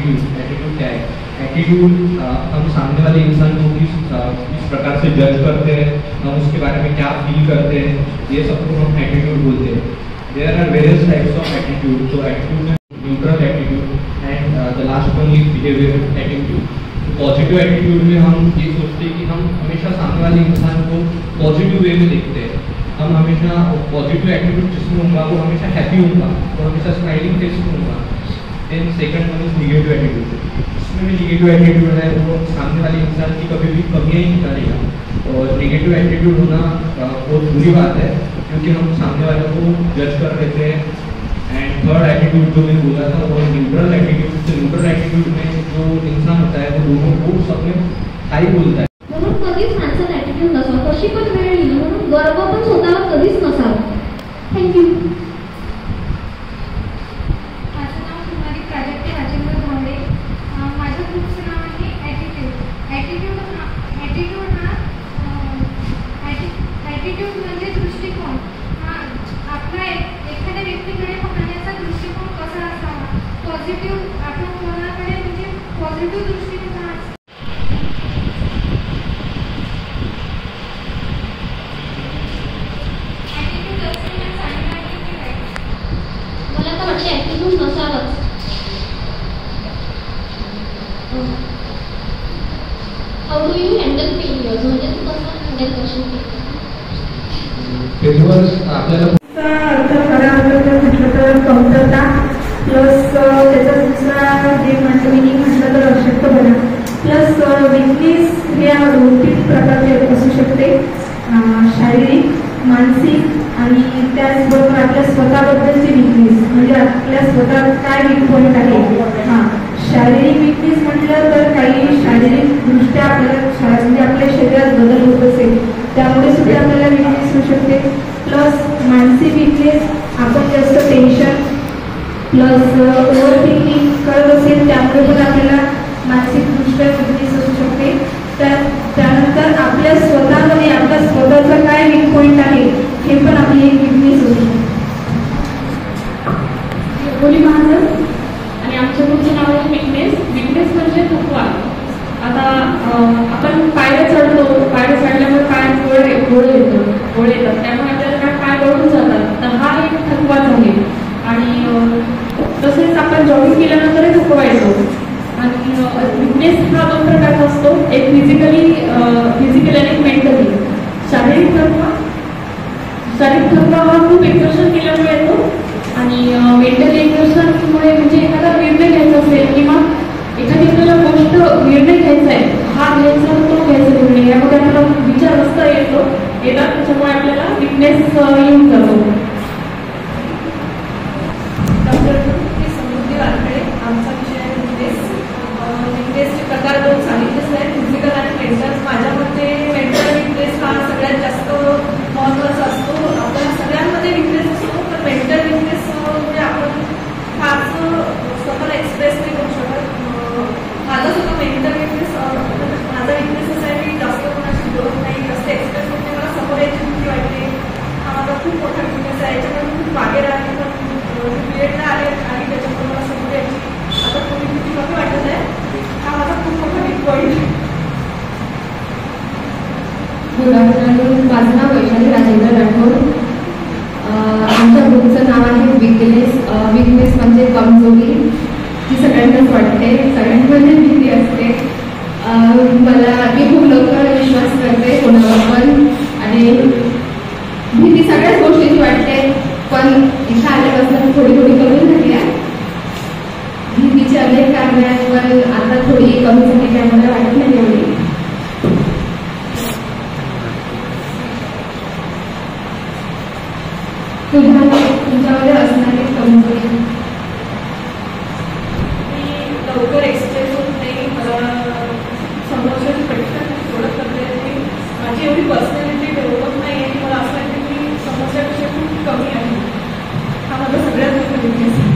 Attitude क्या है? Attitude हम सामने वाले इंसान को किस प्रकार से जज करते हैं, हम उसके बारे में क्या फील करते हैं, ये सबको हम एटीट्यूड बोलते हैं। There are various types of attitude. तो एटीट्यूड में neutral attitude and the last one is behaviour attitude. Positive attitude में हम ये सोचते हैं कि हम हमेशा सामने वाले इंसान को पॉजिटिव वे में देखते हैं। हम हमेशा पॉजिटिव एटीट्यूड जिसमें होगा वो हमेशा हैप्पी होगा, वो हमेशा स्माइलिंग फेस में होगा। Then second one is negative attitude. इसमें भी निगेटिव एटीट्यूड है, वो सामने वाले इंसान की कभी भी कमियाँ ही निकालेगा। और निगेटिव एटीट्यूड होना बहुत बुरी बात है, क्योंकि हम सामने वाले को जज कर देते हैं। एंड थर्ड एटीट्यूड जो मैंने बोला था वो न्यूट्रल एटीट्यूड। तो न्यूट्रल एटीट्यूड में जो इंसान होता है वो लोगों को सब में हाई बोलता है। म्हणून कधीच माणसात ॲटिट्यूड नसावा, कशी पण वेळ येईल म्हणून गर्व पण स्वतःवर कधीच नसावा। थँक्यू। माझं नाव कुमारी प्राजक्ता राजेंद्र भावडे। माझ्या ग्रुपचं नाव आहे ॲटिट्यूड म्हणजे दृष्टिकोन। आपला एखाद्या व्यक्तीकडे पाहण्याचा दृष्टिकोन कसा असावा, पॉझिटिव्ह, आपण कोणाकडे म्हणजे पॉझिटिव्ह दृष्टिकोन मला तर वाटतं ॲटिट्यूड नसावंच। How do you handle failures, म्हणजे तू कसं हँडल करशील फेल्युअर्स? आपल्याला अर्थ खरा म्हटलं तर कमतरता प्लस त्याचा दुसरा जे मिनिंग म्हटलं तर अशक्तपणा प्लस विकनेस हे 2-3 प्रकारचे असू शकते, शारीरिक, मानसिक आणि त्याचबरोबर आपल्या स्वतःबद्दलची विकनेस, म्हणजे आपल्या स्वतः काय वीक पॉईंट आहे। शारीरिक विकनेस म्हटलं तर काही शारीरिकदृष्ट्या आपल्याला म्हणजे आपल्या शरीरात बदल होत असेल त्यामुळे सुद्धा आपल्याला विकनेस होऊ शकते। प्लस मानसिक विकनेस, आपण जास्त टेन्शन प्लस ओव्हर थिंकिंग करत असेल त्यामुळे पण आपल्याला मानसिकदृष्ट्या विकनेस असू शकते। त्यानंतर आपल्या स्वतःमध्ये आपला स्वतःचा काय वीक पॉईंट आहे हे पण आपली एक विकनेस होऊ शकते। बोली महाजन आणि आमच्या ग्रुपचं नाव आहे विकनेस म्हणजे थकवा। आता आपण पायऱ्या चढतो, पायऱ्या चढल्यामुळे पाय गोळे येतात त्यामुळे आपल्याला पाय गळून जातात, तर हा एक थकवा झाले। आणि तसेच आपण जॉगिंग केल्यानंतरही थकवा येतो। आणि विकनेस हा 2 प्रकारचा असतो, एक फिजिकली आणि एक मेंटली। शारीरिक थकवा हा खूप एक्सरसाइज केल्यामुळे येतो आणि मेंटली एक्सरसाइजमुळे म्हणजे एखादा निर्णय घ्यायचा असेल किंवा एखादी आपल्याला गोष्ट निर्णय घ्यायचा आहे, हा घ्यायचा तो घ्यायचा निर्णय यामध्ये आपल्याला विचार असता येतात, त्याच्यामुळे आपल्याला विकनेस येऊन जातो। डॉक्टर समृद्धी वानखेडे, आमचा विषय आहे विकनेसचे प्रकार 2 सांगितलेच आहे, फिजिकल आणि मेंटल। माझ्या मते मेंटल विकनेस हा सगळ्यात जास्त महत्त्वाचा असतो। आपण सगळ्यांमध्ये विकनेस असतो, तर मेंटल विकनेस म्हणजे आपण फारच स्वतःला एक्सप्रेस नाही करू शकत। माझा सुद्धा मेंटल विकनेस, माझा विकनेस असा आहे की जास्त कोणाशी बोलत नाही, जास्त एक्सप्रेस होत नाही, मला समोर यायची भीती वाटते, हा माझा खूप मोठा विकनेस आहे। याच्याकडून खूप मागे राहते, पण पीरियडला आले आणि त्याच्यामुळे मला समोर यायची आता थोडी भीती कमी वाटत आहे, हा माझा खूप मोठा वीक पॉईंट आहे। गुड आफ्टरनून, माझं नाव वैशाली राजेंद्र राठोड। आमच्या ग्रुपचं नाव आहे विकनेस म्हणजे कमजोरी, जी सगळ्यांनाच वाटते, सगळ्यांमध्ये भीती असते। मी खूप लवकर विश्वास करते कोणावर पण, आणि भीती सगळ्याच गोष्टीची वाटते, पण इथं आल्यापासून थोडी कमी झाली आहे। भीतीची अनेक कारणे आहेत, पण आता थोडी कमी झाली त्यामुळे वाटत नाही एवढी। तुमच्यामध्ये असणारी कमजोरी? लवकर एक्सप्रेस होत नाही, मला समोरच्याची पटकन ओळख करता येत नाही, माझी एवढी पर्सनॅलिटी डेव्हलप नाही आहे, मला असं वाटतं की समोरच्यापेक्षा खूप कमी आहे, हा माझा सगळ्यात मोठा विकनेस आहे।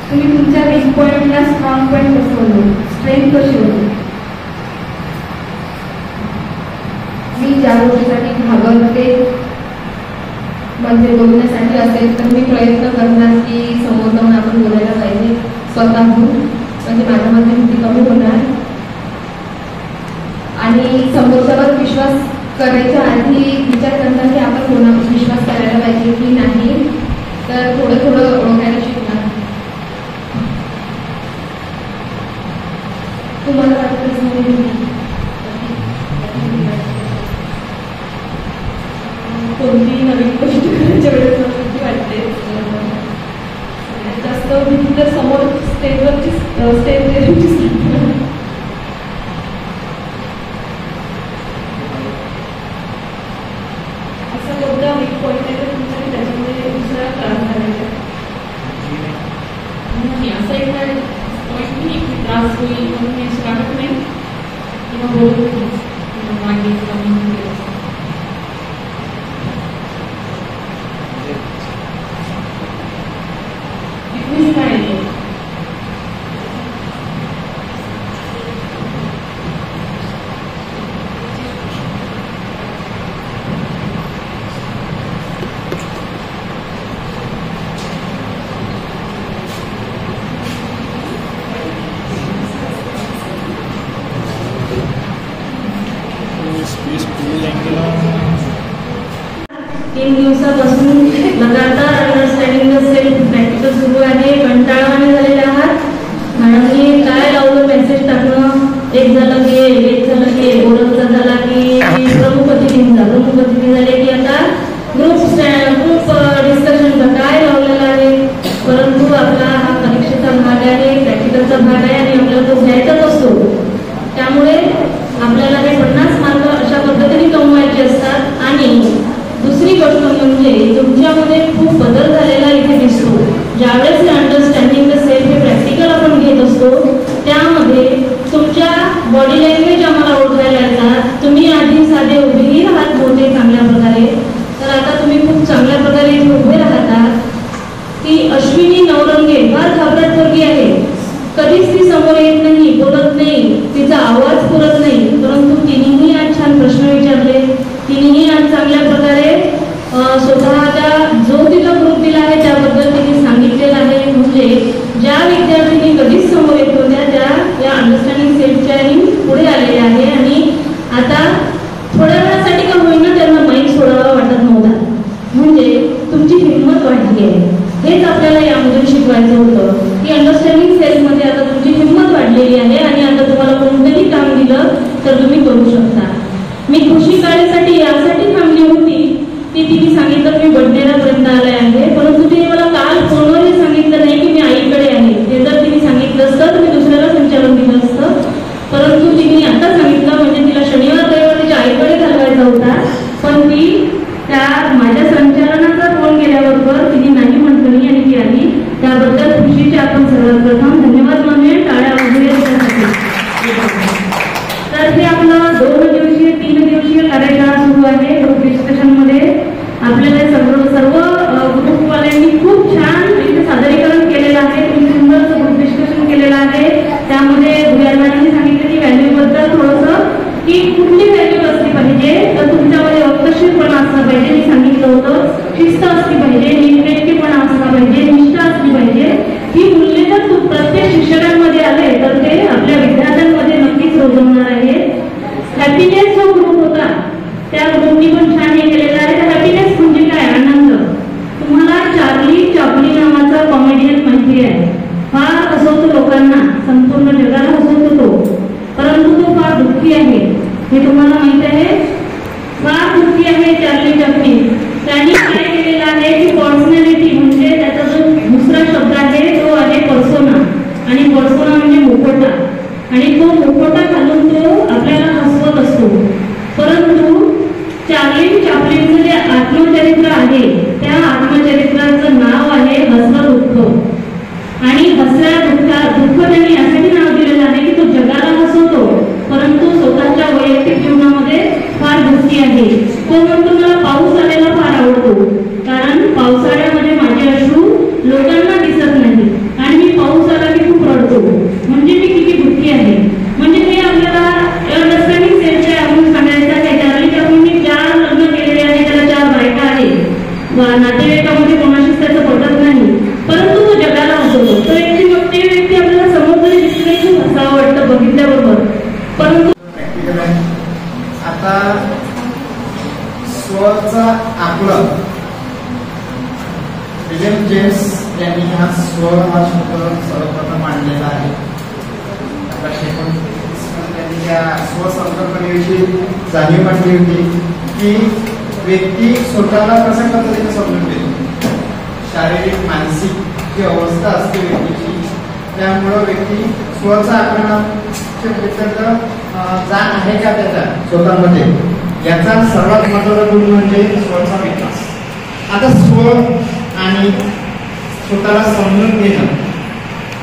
तुम्ही तुमच्या वीक पॉईंटला स्ट्रॉंग पॉईंट कसं होतो, स्ट्रेंथ कशी होती. मी ज्या गोष्टीसाठी घाबरते म्हणजे बोलण्यासाठी असेल तर मी प्रयत्न करणार की समोर जाऊन आपण बोलायला पाहिजे स्वतःहून, म्हणजे माझ्यामध्ये भीती कमी होणार. आणि समोरच्यावर विश्वास करायच्या आधी विचार करणार की आपण कोणावर विश्वास करायला पाहिजे की नाही, तर थोडं थोडं ओळखायला शिकणार. तुम्हाला वाटतं कोणती नवीन गोष्ट करायच्या वेळेस मला भीती वाटते. जास्त भीती तर समोर स्टेजवरची असं कोणता वीक पॉईंट आहे तर तुमचा की त्याच्यामध्ये दुसरा त्रास करायचा असं एक पॉईंट नाही की त्रास होईल म्हणून मी असं वाटत नाही किंवा बोलत नाही किंवा मागे कमी काय आहे. तीन दिवसापासून लगातार अंडरस्टँडिंग द सेल्फ प्रॅक्टिकल सुरू आहे. कंटाळवाणे झालेले आहात. मॅडमनी काय लावलं मेसेज टाकणं, एक झालं की बोलतचा झाला की प्रमुख अतिथी झाले की आता ग्रुप डिस्कशनचा काय लावलेला आहे. परंतु आपला हा परीक्षेचा भाग आहे, प्रॅक्टिकलचा भाग आहे आणि आपल्याला तो घ्यायचाच असतो. त्यामुळे आपल्याला हे 50 मार्क अशा पद्धतीने कमवायचे असतात. आणि दुसरी गोष्ट म्हणजे तुमच्यामध्ये खूप बदल झालेला इथे दिसतो. ज्यावेळेस हे अंडरस्टँडिंग द सेल्फ हे प्रॅक्टिकल आपण घेत असतो त्यामध्ये तुमच्या बॉडी लँग्वेज आम्हाला ओळखायला येतात. तुम्ही आधी साधे उभेही राहत होते चांगल्या प्रकारे, तर आता तुम्ही खूप चांगल्या प्रकारे इथे उभे राहतात. ती अश्विनी नवरंगे फार घाबरट पोरगी आहे. कधीच ती समोर येत नाही, बोलत नाही, तिचा आवाज पुरत नाही. परंतु तिनेही आज छान प्रश्न विचारले. तिनेही आज चांगल्या प्रकारे स्वतःचा जो तिला ग्रुप दिला आहे त्याबद्दल तिने सांगितलेलं आहे. म्हणजे ज्या विद्यार्थ्यांनी कधीच समोर येत होत्या त्या या अंडरस्टँडिंग सेल्फच्याही पुढे आलेल्या आहे. आणि आता थोड्या वेळासाठी का होईना त्यांना माईक सोडावा वाटत नव्हता. म्हणजे तुमची हिंमत वाढली आहे. हेच आपल्याला यामधून शिकवायचं होतं की अंडरस्टँडिंग सेल्फमध्ये आता तुमची हिंमत वाढलेली आहे आणि आता तुम्हाला कोणतंही काम दिलं तर तुम्ही करू शकता. मी खुशी काळेसाठी यासाठी थांबली होती की तिने सांगितलं मी बडनेरापर्यंत आले आहे, परंतु तिने मला काल फोनवरही सांगितलं नाही की मी आईकडे आहे. ते जर तिने सांगितलं असतं तर मी दुसऱ्याला संचालन दिलं असतं. परंतु तिने आता सांगितलं म्हणजे तिला शनिवार रविवार तिच्या आईकडे घालवायचा होता. पण ती त्या माझ्या संचालनाचा फोन केल्याबरोबर तिने नाही म्हटलं आणि ती आली. त्याबद्दल खुशीचे आपण सर्वात प्रथम धन्यवाद मानूया. टाळ्या वगैरे तर हे आपलं 3 दिवसीय कार्यशाळा सुरू आहे. ग्रुप डिस्कशनमध्ये आपल्याला सर्व ग्रुपवाल्यांनी खूप छान इथे सादरीकरण केलेलं आहे. तुम्ही सुंदरचं ग्रुप डिस्कशन केलेलं आहे. त्यामध्ये मॅडमने सांगितलं की व्हॅल्यूबद्दल थोडंसं की कुठली व्हॅल्यू असली पाहिजे तर तुमच्यामध्ये अवकशीरपणा असला पाहिजे. मी सांगितलं होतं शिस्त असली पाहिजे, नीटनेटकेपणा असला पाहिजे, निष्ठा असली पाहिजे. ही मूल्ये जर प्रत्येक शिक्षकांमध्ये आले तर ते आपल्या विद्यार्थ्यांमध्ये नक्कीच रुजवणार आहे. हॅपीनेस जो ग्रुप होता त्या ग्रुपनी पण छान हे केलेलं आहे. हॅपीनेस म्हणजे काय? आनंद. तुम्हाला चार्ली चॅप्लिन नावाचा कॉमेडियन माहिती आहे. फार हसवतो लोकांना, संपूर्ण जगाला हसवतो तो. परंतु तो फार दुःखी आहे हे तुम्हाला माहित आहे. फार दुःखी आहे चार्ली चॅप्लिन. त्यांनी काय केलेलं आहे की पर्सनॅलिटी म्हणजे त्याचा जो दुसरा शब्द आहे तो आहे पर्सोना. आणि पर्सोना म्हणजे मुखवटा. आणि तो मुखवटा घालून तो आपल्याला हसवत असतो. परंतु चार्ली चॅप्लिनचं जे आत्मचरित्र आहे त्या आत्मचरित्राचं नाव आहे हसरं दुःख. आणि दुःख त्यांनी यासाठी नाव दिलेलं आहे की तो जगाला हसवतो परंतु स्वतःच्या वैयक्तिक जीवनामध्ये फार दुःखी आहे. तो म्हणतो मला पाऊस आलेला फार आवडतो कारण पावसाळ्यामध्ये माझे अश्रू लोकांना दिसत नाही आणि मी त्यांनी हा स्व हा शब्द सर्वप्रथम मांडलेला आहे. त्यांनी त्या स्वसंकल्पनेविषयी जाणीव मांडली होती की व्यक्ती स्वतःला कशा पद्धतीने समजून घेतो. शारीरिक मानसिक जी अवस्था असते व्यक्तीची, त्यामुळं व्यक्ती स्वचा आक्रमणाच्या जाण आहे का त्याचा स्वतःमध्ये, याचा सर्वात महत्त्वाचा गुण म्हणजे स्वचा विकास. आता स्व आणि स्वतःला समजून घेणं,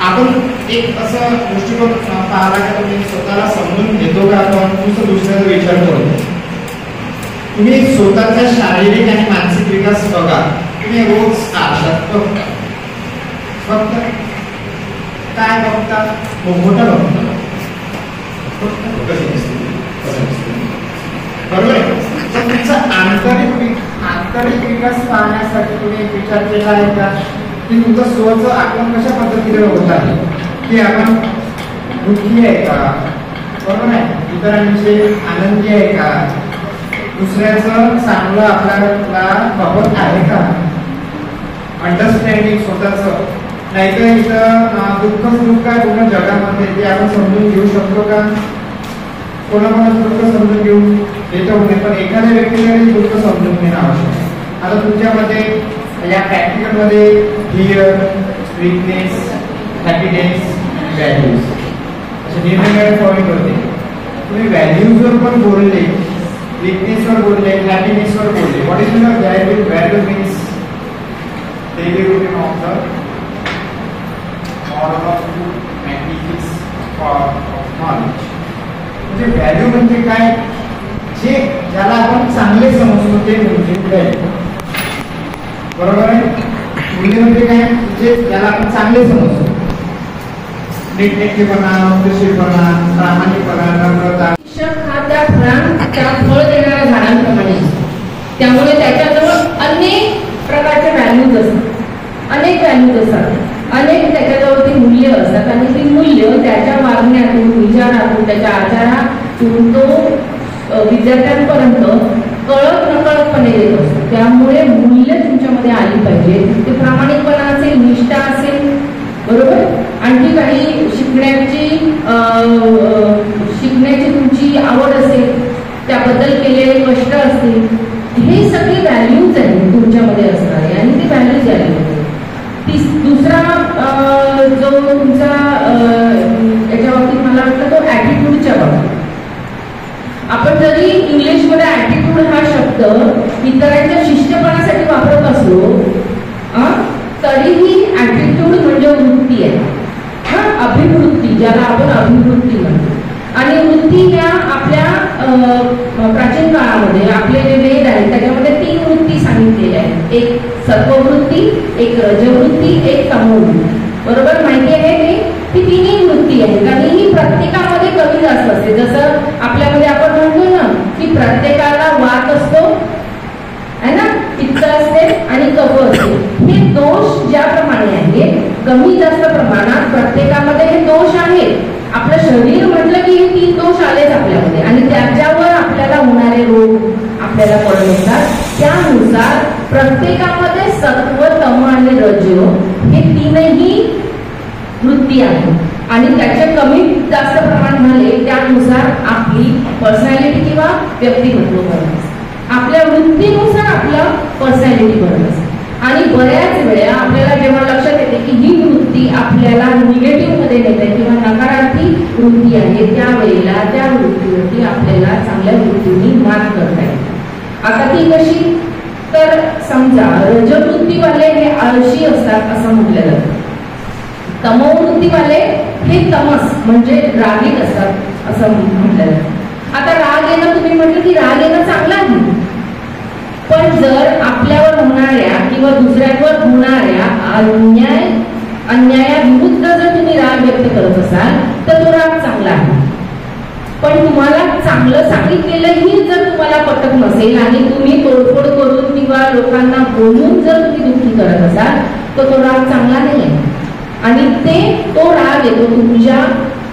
आपण एक असं दृष्टिकोन पाहिला का तुम्ही स्वतःला समजून घेतो का आपण नुसतं दुसऱ्याचा विचार करतो. तुम्ही स्वतःचा शारीरिक आणि मानसिक विकास बघा. तुम्ही रोज आरशात बघता, फक्त काय बघता, मोठं बघता, बरोबर आहे. तर तुमचा आंतरिक विकास पाहण्यासाठी तुम्ही एक विचार केला आहे का की तुमचं स्वचं आकलन कशा पद्धतीने होत आहे, की आपण दुःखी आहे का, बरोबर आहे, इतरांविषयी आनंदी आहे का, दुसऱ्याचं चांगलं आपल्याला बघत आहे का, अंडरस्टँडिंग स्वतःचं. नाहीतर इथं दुःखच दुःख आहे पूर्ण जगामध्ये, ते आपण समजून घेऊ शकतो का. कोणाकोणाचं दुःख समजून घेऊ येतो नाही, पण एखाद्या व्यक्तीकडे दुःख समजून घेणं आवश्यक आहे. आता तुमच्यामध्ये या प्रॅक्टिकलमध्ये फिअर, वीकनेस, हॅपीनेस, व्हॅल्यूज असे निरनिराळे पॉईंट होते. तुम्ही व्हॅल्यूजवर पण बोलले, वीकनेसवर बोलले, हॅपीनेसवर बोलले. What is your value? Value means daily routine of the moral of good ethics of knowledge. म्हणजे व्हॅल्यू म्हणजे काय, जे ज्याला आपण चांगले समजतो ते म्हणजे व्हॅल्यू, बरोबर आहे. मूल्य म्हणजे काय, जे ज्याला आपण चांगले समजतो. नीटनेटकेपणा, नम्रशीलपणा, प्रामाणिकपणा, नम्रता. शिक्षक हा त्या फळ देणाऱ्या झाडांप्रमाणे, त्यामुळे त्याच्याजवळ अनेक प्रकारचे व्हॅल्यूज असतात, अनेक व्हॅल्यूज असतात, अनेक त्याच्याजवळ ती मूल्य असतात. आणि ती मूल्य त्याच्या वागण्यातून, विचारातून, त्याच्या आचारातून तो विद्यार्थ्यांपर्यंत कळत नकळतपणे देत असतो. त्यामुळे मूल्य तुमच्यामध्ये आली पाहिजे. ते प्रामाणिकपणा असेल, निष्ठा असेल, बरोबर, आणखी काही शिकण्याची तुमची आवड असेल, त्याबद्दल केलेले कष्ट असतील, हे सगळे व्हॅल्यूज आहेत तुमच्यामध्ये असणारे, आणि ते व्हॅल्यूज आले पाहिजे. दुसरा जो तुमचा याच्या बाबतीत मला वाटतं तो ॲटिट्यूडच्या बाबतीत. आपण जरी इंग्लिशमध्ये ॲटिट्यूड हा शब्द इतरांच्या शिष्टपणासाठी वापरत असलो, तरीही ॲटिट्यूड म्हणजे वृत्ती आहे, अभिवृत्ती, ज्याला आपण अभिवृत्ती म्हणतो. आणि वृत्ती ह्या आपल्या प्राचीन काळामध्ये आपले जे वेद आहेत त्याच्यामध्ये 3 वृत्ती सांगितलेल्या आहेत. एक सत्ववृत्ती, एक रजवृत्ती, एक तमोवृत्ती. बरोबर, माहिती आहे हे, ती 3 वृत्ती आहेत आणि ही प्रत्येकामध्ये कमी जास्त असते. जसं आपल्यामध्ये आपण म्हणतो ना की प्रत्येकाला वात असतो है ना, पित्त असते आणि कफ असते. हे दोष ज्याप्रमाणे आहेत, कमी जास्त प्रमाणात प्रत्येकामध्ये हे दोष आहेत. आपलं शरीर म्हटलं की हे 3 दोष आलेच आपल्यामध्ये, आणि त्याच्यावर आपल्याला होणारे रोग आपल्याला कळत असतात. त्यानुसार प्रत्येकामध्ये सत्व, तम आणि रज हे 3ही वृत्ती आहेत, आणि त्याचे कमी जास्त प्रमाण झाले त्यानुसार आपली पर्सनॅलिटी किंवा व्यक्तिमत्व बनत असते. आपल्या वृत्तीनुसार आपलं पर्सनॅलिटी बनत असते. आणि बऱ्याच वेळा आपल्याला जेव्हा लक्षात येते की ही वृत्ती आपल्याला निगेटिव्ह मध्ये नेते किंवा नकारात्मक वृत्ती आहे, त्यावेळेला त्या वृत्तीवरती आपल्याला चांगल्या वृत्तीने मात करता येते. आता ती कशी, तर समजा रजवृत्तीवाले हे आळशी असतात असं म्हटलं जातं. तमोवृत्तीवाले हे तमस म्हणजे रागीत असतात असं म्हटलं जातं. आता राग येणं, तुम्ही म्हटलं की राग येणं चांगलं आहे, पण जर आपल्यावर होणाऱ्या किंवा दुसऱ्यांवर होणाऱ्या अन्यायाविरुद्ध जर तुम्ही राग व्यक्त करत असाल तर तो राग चांगला आहे. पण तुम्हाला चांगलं सांगितलेलंही जर तुम्हाला पटत नसेल आणि तुम्ही तोडफोड करून किंवा लोकांना बोलून जर तुम्ही दुःखी करत असाल तर तो राग चांगला नाही आहे. आणि तो राग येतो तुमच्या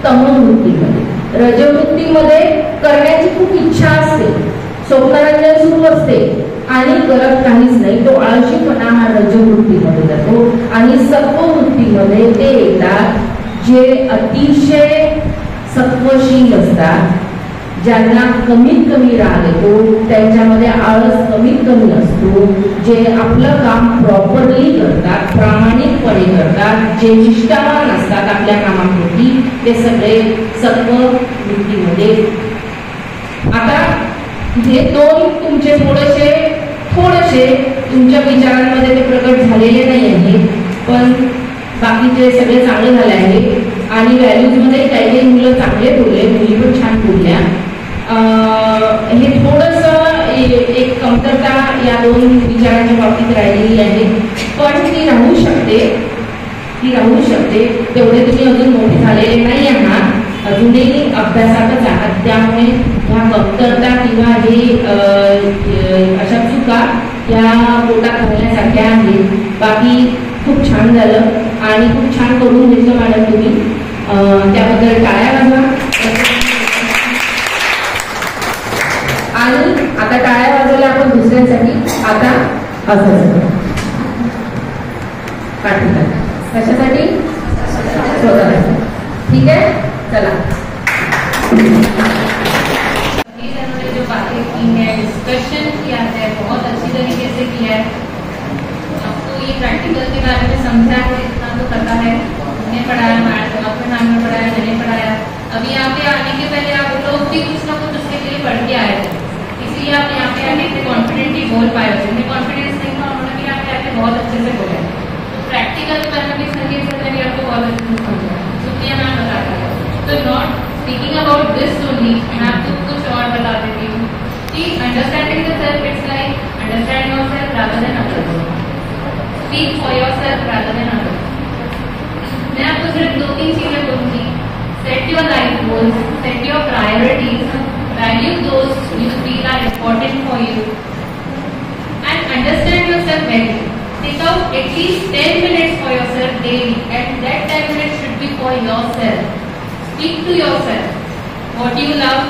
तमोवृत्तीमध्ये. रजवृत्तीमध्ये करण्याची खूप इच्छा असते, स्वप्नरंजन सुरू असते आणि करत काहीच नाही, तो आळशीपणा हा रजवृत्तीमध्ये जातो आणि सत्ववृत्तीमध्ये ते येतात जे अतिशय सत्वशील असतात, ज्यांना कमीत कमी राग येतो, त्यांच्यामध्ये आळस कमीत कमी असतो, जे आपलं काम प्रॉपरली करतात, प्रामाणिकपणे करतात, जे निष्ठावान असतात आपल्या कामाप्रती, ते सगळे सत्व वृत्तीमध्ये. आता हे दोन तुमचे थोडेसे तुमच्या विचारांमध्ये ते प्रकट झालेले नाही आहे, पण बाकीचे सगळे चांगले झाले आहे. आणि व्हॅल्यूजमध्ये काही काही मुलं चांगले बोलले, मुली पण छान बोलल्या. हे थोडंसं एक कमतरता या दोन विचारांच्या बाबतीत राहिलेली आहे, पण ती राहू शकते. तेवढे तुम्ही अजून मोठे झालेले नाही आहात, अजूनही अभ्यासातच आहात, त्यामुळे ह्या कमतरता किंवा हे अशा चुका या पोटात घालण्यासारख्या आहेत. बाकी खूप छान झालं आणि खूप छान करून घेतलं मॅडम तुम्ही, त्याबद्दल टाळ्या वाजवा. आणि आता टाळ्या वाजवल्या आपण दुसऱ्यांसाठी. आता असं पाठवतात कशासाठी? स्वतःसाठी. ठीक है, चला. जो बातें की है, डिस्कशन किया है, बहुत अच्छी तरीके से किया है. आपको ये प्रैक्टिकल के बारे में समझा है, इतना तो पता है, हमने पढ़ाया, आपके नाम में पढ़ाया, मैंने पढ़ाया. अभी यहाँ पे आने के पहले आप लोग भी कुछ ना कुछ उसके लिए पढ़ के आए थे, इसलिए आप यहाँ पे आके इतने कॉन्फिडेंटली बोल पाए हो. जिन्हें कॉन्फिडेंस नहीं था उन्होंने भी यहाँ पे आके बहुत अच्छे से बोला. तो प्रैक्टिकल के बारे में संगीत सर ने भी आपको बहुत अच्छे से समझा, शुक्रिया मैम बताता है. तो not speaking about this only, मैं आपको कुछ और बता देती हूँ कि understanding the self it's like understand yourself rather than others, speak for yourself rather than others. मैं आपको सिर्फ 2-3 चीजें बोलूंगी. Set your life goals, set your priorities, value those you feel are important for you, and understand yourself well. Take out at least 10 minutes for yourself daily, and that 10 minutes should be for yourself. Speak to yourself. What do you love?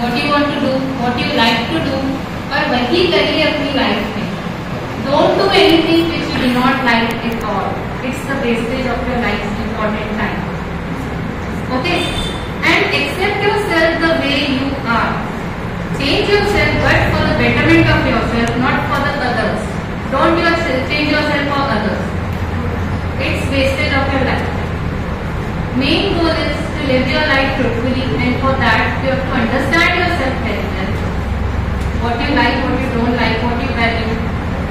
What do you want to do? What do you like to do? और वही करिए अपनी life में. Don't do anything which you do not like at all. It's the wastage of your life's important time. Okay? And accept yourself the way you are. Change yourself, but for the betterment of yourself, not for the others. Don't change yourself for others. It's wastage of your life. Main goal is to live your life truthfully, and for that you have to understand yourself very well. What you like, what you don't like, what you value,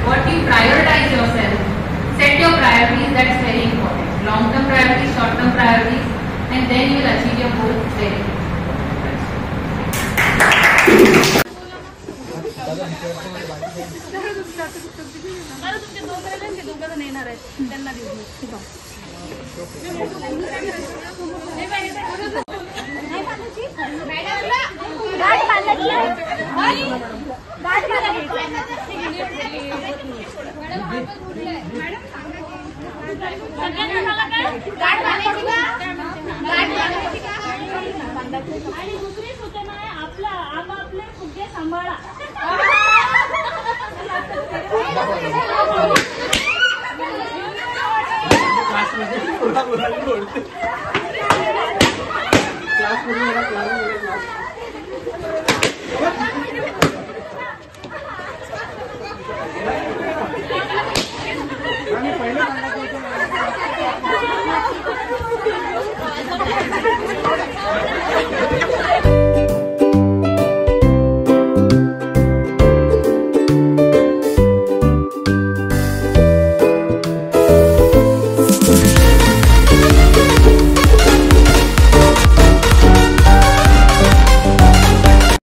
what you prioritize yourself. Set your priorities, that's very important. Long-term priorities, short-term priorities, and then you will achieve your goal very well. आणि दुसरी सूचना आहे, आपापले फुगे सांभाळा. Class